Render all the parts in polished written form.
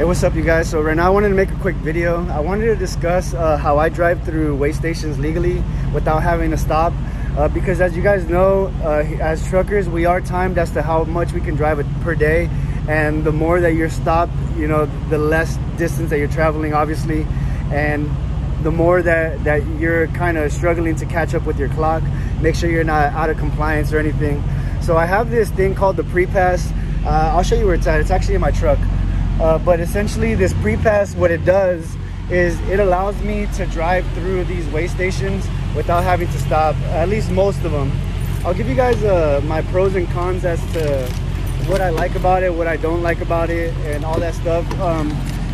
Hey, what's up, you guys? So right now I wanted to make a quick video. I wanted to discuss how I drive through weigh stations legally without having to stop, because as you guys know, as truckers, we are timed as to how much we can drive per day, and the more that you're stopped, you know, the less distance that you're traveling, obviously, and the more that you're kind of struggling to catch up with your clock. Make sure you're not out of compliance or anything. So I have this thing called the PrePass. I'll show you where it's at. It's actually in my truck. But essentially this PrePass, what it does is it allows me to drive through these weigh stations without having to stop, at least most of them. I'll give you guys my pros and cons as to what I like about it, what I don't like about it, and all that stuff.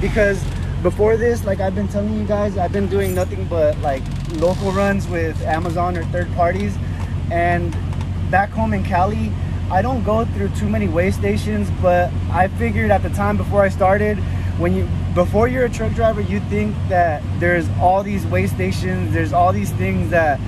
Because before this, like I've been telling you guys, I've been doing nothing but like local runs with Amazon or third parties. And back home in Cali, I don't go through too many weigh stations, but I figured at the time before I started, before you're a truck driver, you think that there's all these weigh stations, there's all these things that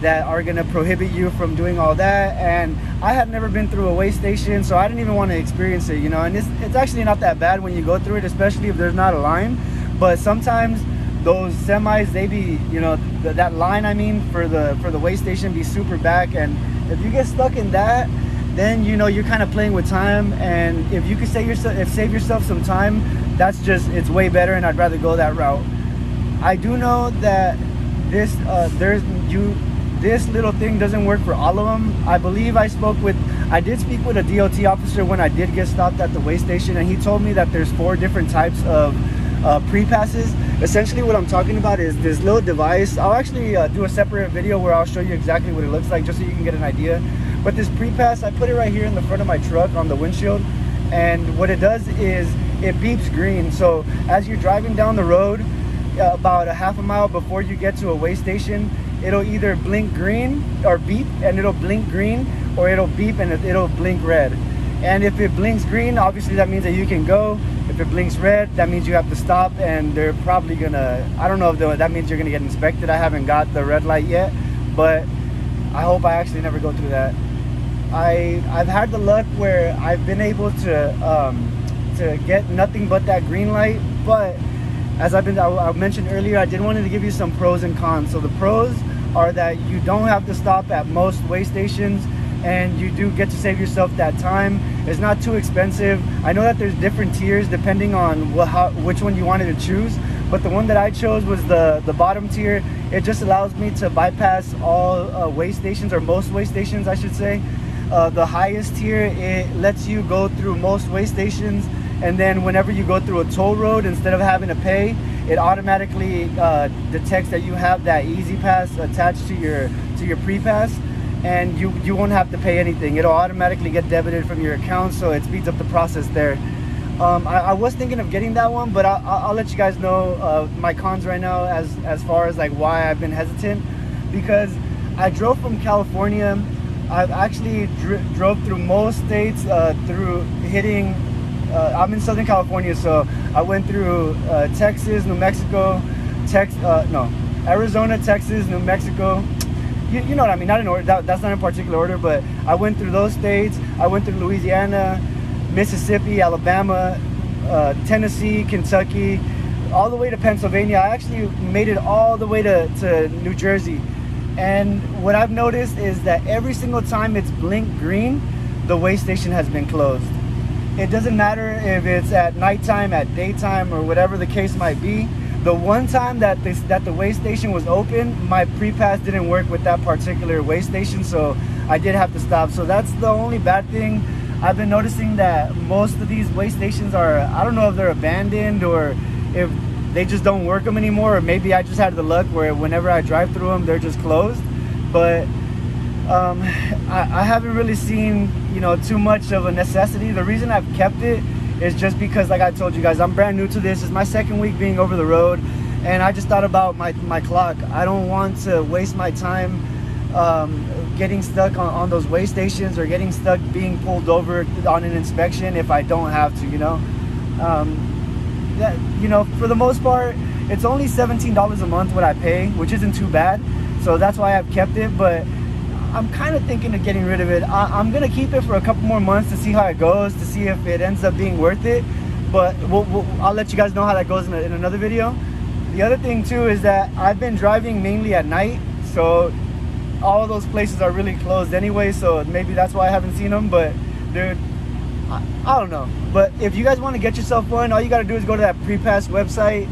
are gonna prohibit you from doing all that. And I had never been through a weigh station, so I didn't even want to experience it, you know. And it's actually not that bad when you go through it, especially if there's not a line. But sometimes those semis, they be, you know, that line, I mean, for the weigh station be super back, and if you get stuck in that, then you know you're kind of playing with time. And if you could save yourself some time, it's way better, and I'd rather go that route. I do know that this little thing doesn't work for all of them. I believe I did speak with a DOT officer when I did get stopped at the weigh station, and he told me that there's 4 different types of PrePasses. Essentially what I'm talking about is this little device. I'll actually do a separate video where I'll show you exactly what it looks like, just so you can get an idea. But this PrePass, I put it right here in the front of my truck on the windshield, and what it does is it beeps green. So as you're driving down the road, about a half a mile before you get to a weigh station, it'll either blink green or beep, and it'll blink green, or it'll beep and it'll blink red. And if it blinks green, obviously that means that you can go. If it blinks red, that means you have to stop, and they're probably gonna, I don't know if that means you're gonna get inspected. I haven't got the red light yet, but I hope I actually never go through that. I've had the luck where I've been able to get nothing but that green light. But as I mentioned earlier, I did want to give you some pros and cons. So the pros are that you don't have to stop at most weigh stations, and you do get to save yourself that time. It's not too expensive. I know that there's different tiers depending on which one you wanted to choose, but the one that I chose was the bottom tier. It just allows me to bypass all weigh stations, or most weigh stations I should say. The highest tier, it lets you go through most weigh stations, and then whenever you go through a toll road, instead of having to pay, it automatically detects that you have that easy pass attached to your PrePass, and you won't have to pay anything. It'll automatically get debited from your account, so it speeds up the process there. I was thinking of getting that one, but I'll let you guys know my cons right now as far as like why I've been hesitant. Because I drove from California. I've actually drove through most states through hitting, I'm in Southern California, so I went through Texas, New Mexico, Arizona, Texas, New Mexico. You know what I mean, not in order, that's not in particular order, but I went through those states. I went through Louisiana, Mississippi, Alabama, Tennessee, Kentucky, all the way to Pennsylvania. I actually made it all the way to New Jersey. And what I've noticed is that every single time it's blinked green, the weigh station has been closed. It doesn't matter if it's at nighttime, at daytime, or whatever the case might be. The one time that the weigh station was open, my PrePass didn't work with that particular weigh station, so I did have to stop. So that's the only bad thing. I've been noticing that most of these weigh stations are, I don't know if they're abandoned or if they just don't work them anymore, or maybe I just had the luck where whenever I drive through them, they're just closed. But I haven't really seen, you know, too much of a necessity. The reason I've kept it is just because, like I told you guys, I'm brand new to this. It's my second week being over the road, and I just thought about my clock. I don't want to waste my time getting stuck on those weigh stations, or getting stuck being pulled over on an inspection if I don't have to, you know. You know, for the most part, it's only $17 a month what I pay, which isn't too bad. So that's why I've kept it. But I'm kind of thinking of getting rid of it. I'm gonna keep it for a couple more months to see how it goes, to see if it ends up being worth it. but I'll let you guys know how that goes in another video. The other thing too is that I've been driving mainly at night, so all those places are really closed anyway, so maybe that's why I haven't seen them. But dude, I don't know. But if you guys want to get yourself one, all you got to do is go to that PrePass website,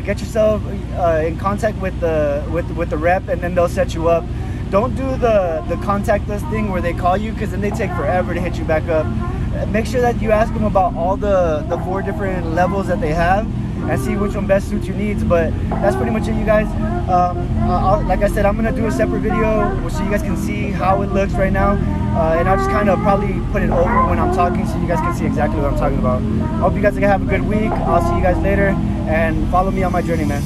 get yourself in contact with the rep, and then they'll set you up. Don't do the contact us thing where they call you, because then they take forever to hit you back up. Make sure that you ask them about all the 4 different levels that they have and see which one best suits your needs. But that's pretty much it, you guys. Like I said, I'm gonna do a separate video so you guys can see how it looks right now, and I'll just kind of probably put it over when I'm talking so you guys can see exactly what I'm talking about. I hope you guys are gonna have a good week. I'll see you guys later, and follow me on my journey, man.